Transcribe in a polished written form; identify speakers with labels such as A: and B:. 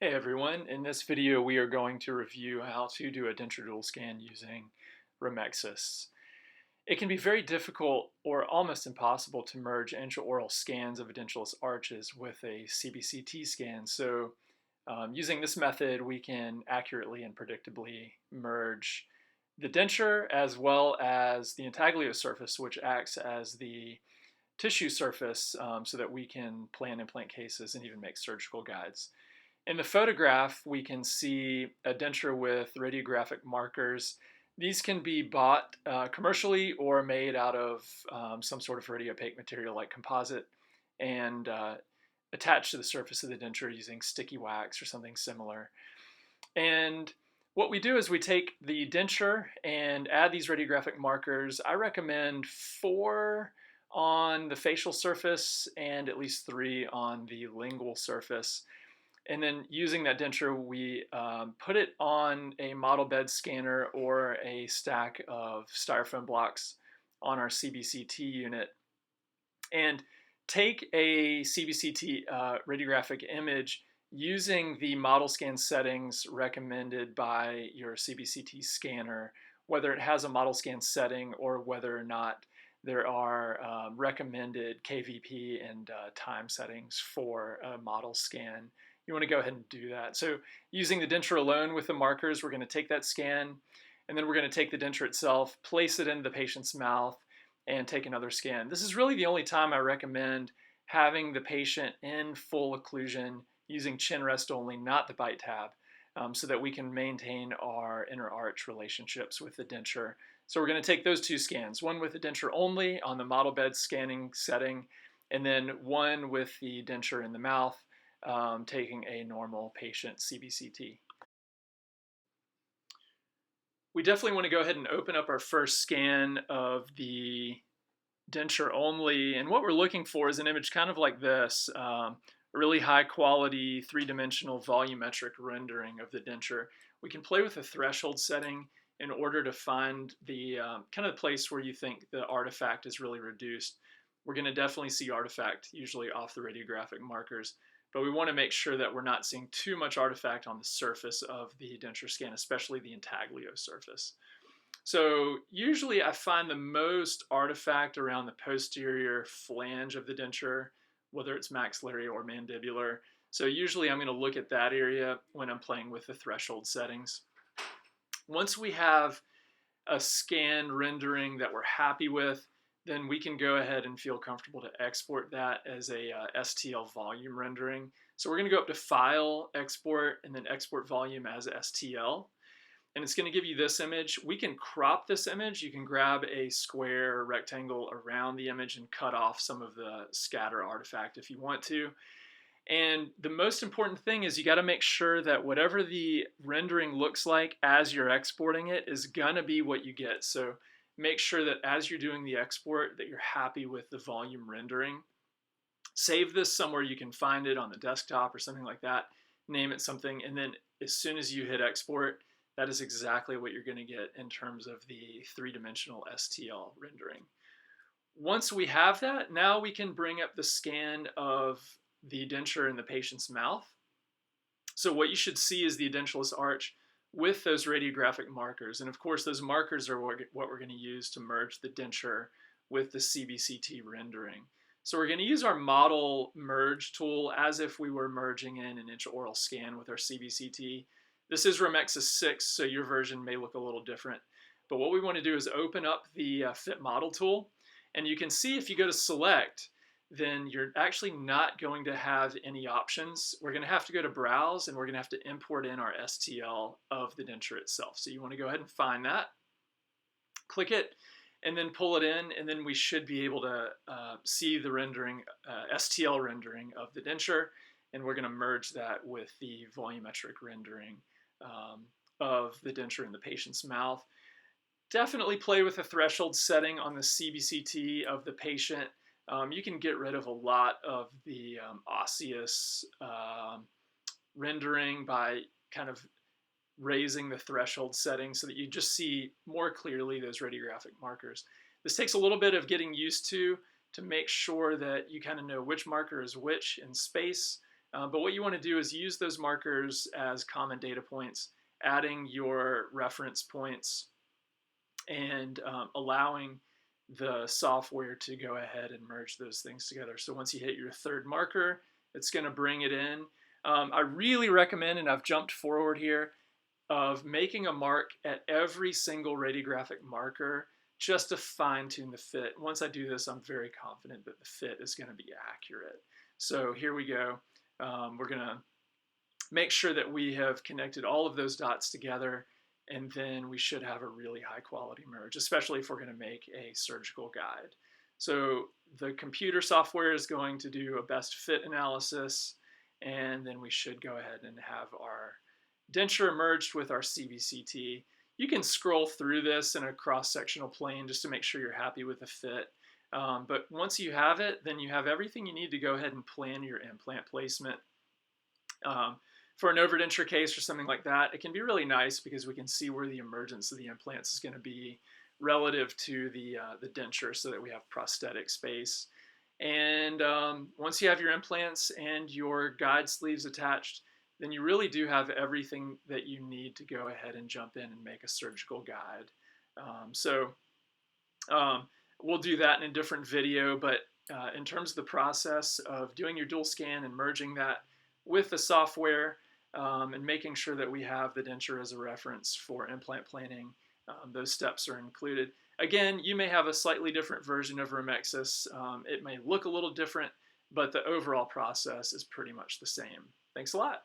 A: Hey everyone, in this video we are going to review how to do a denture dual scan using Romexis. It can be very difficult or almost impossible to merge intraoral scans of edentulous arches with a CBCT scan, so using this method we can accurately and predictably merge the denture as well as the intaglio surface, which acts as the tissue surface, so that we can plan implant cases and even make surgical guides. In the photograph, we can see a denture with radiographic markers. These can be bought commercially or made out of some sort of radiopaque material like composite and attached to the surface of the denture using sticky wax or something similar. And what we do is we take the denture and add these radiographic markers. I recommend 4 on the facial surface and at least 3 on the lingual surface. And then using that denture, we put it on a model bed scanner or a stack of styrofoam blocks on our CBCT unit and take a CBCT radiographic image using the model scan settings recommended by your CBCT scanner, whether it has a model scan setting or whether or not there are recommended KVP and time settings for a model scan. You want to go ahead and do that. So using the denture alone with the markers, we're going to take that scan, and then we're going to take the denture itself, place it into the patient's mouth, and take another scan. This is really the only time I recommend having the patient in full occlusion using chin rest only, not the bite tab, so that we can maintain our inner arch relationships with the denture. So we're going to take those 2 scans, one with the denture only on the model bed scanning setting, and then one with the denture in the mouth, taking a normal patient CBCT. We definitely want to go ahead and open up our first scan of the denture only, and what we're looking for is an image kind of like this, really high quality 3-dimensional volumetric rendering of the denture. We can play with the threshold setting in order to find the kind of place where you think the artifact is really reduced. We're going to definitely see artifact usually off the radiographic markers, but we want to make sure that we're not seeing too much artifact on the surface of the denture scan, especially the intaglio surface. So usually I find the most artifact around the posterior flange of the denture, whether it's maxillary or mandibular. So usually I'm going to look at that area when I'm playing with the threshold settings. Once we have a scan rendering that we're happy with, then we can go ahead and feel comfortable to export that as a STL volume rendering. So we're going to go up to File, Export, and then Export Volume as STL. And it's going to give you this image. We can crop this image. You can grab a square or rectangle around the image and cut off some of the scatter artifact if you want to. And the most important thing is you got to make sure that whatever the rendering looks like as you're exporting it is going to be what you get. So make sure that as you're doing the export that you're happy with the volume rendering. Save this somewhere you can find it on the desktop or something like that. Name it something, and then as soon as you hit export, that is exactly what you're going to get in terms of the 3-dimensional STL rendering. Once we have that, now we can bring up the scan of the denture in the patient's mouth. So what you should see is the edentulous arch with those radiographic markers. And of course, those markers are what we're going to use to merge the denture with the CBCT rendering. So we're going to use our model merge tool as if we were merging in an intraoral scan with our CBCT. This is Romexis 6, so your version may look a little different. But what we want to do is open up the Fit Model tool, and you can see if you go to Select, then you're actually not going to have any options. We're going to have to go to Browse, and we're going to have to import in our STL of the denture itself. So you want to go ahead and find that, click it, and then pull it in, and then we should be able to see the rendering, STL rendering of the denture, and we're going to merge that with the volumetric rendering of the denture in the patient's mouth. Definitely play with the threshold setting on the CBCT of the patient. You can get rid of a lot of the osseous rendering by kind of raising the threshold setting so that you just see more clearly those radiographic markers. This takes a little bit of getting used to make sure that you kind of know which marker is which in space. But what you want to do is use those markers as common data points, adding your reference points and allowing the software to go ahead and merge those things together. So once you hit your third marker, it's going to bring it in. I really recommend, and I've jumped forward here, of making a mark at every single radiographic marker just to fine tune the fit. Once I do this, I'm very confident that the fit is going to be accurate. So here we go. We're going to make sure that we have connected all of those dots together, and then we should have a really high quality merge, especially if we're going to make a surgical guide. So the computer software is going to do a best fit analysis, and then we should go ahead and have our denture merged with our CBCT. You can scroll through this in a cross-sectional plane just to make sure you're happy with the fit. But once you have it, then you have everything you need to go ahead and plan your implant placement. For an overdenture case or something like that, it can be really nice because we can see where the emergence of the implants is going to be relative to the denture, so that we have prosthetic space. And once you have your implants and your guide sleeves attached, then you really do have everything that you need to go ahead and jump in and make a surgical guide. We'll do that in a different video, but in terms of the process of doing your dual scan and merging that with the software, and making sure that we have the denture as a reference for implant planning, those steps are included. Again, you may have a slightly different version of Romexis. It may look a little different, but the overall process is pretty much the same. Thanks a lot.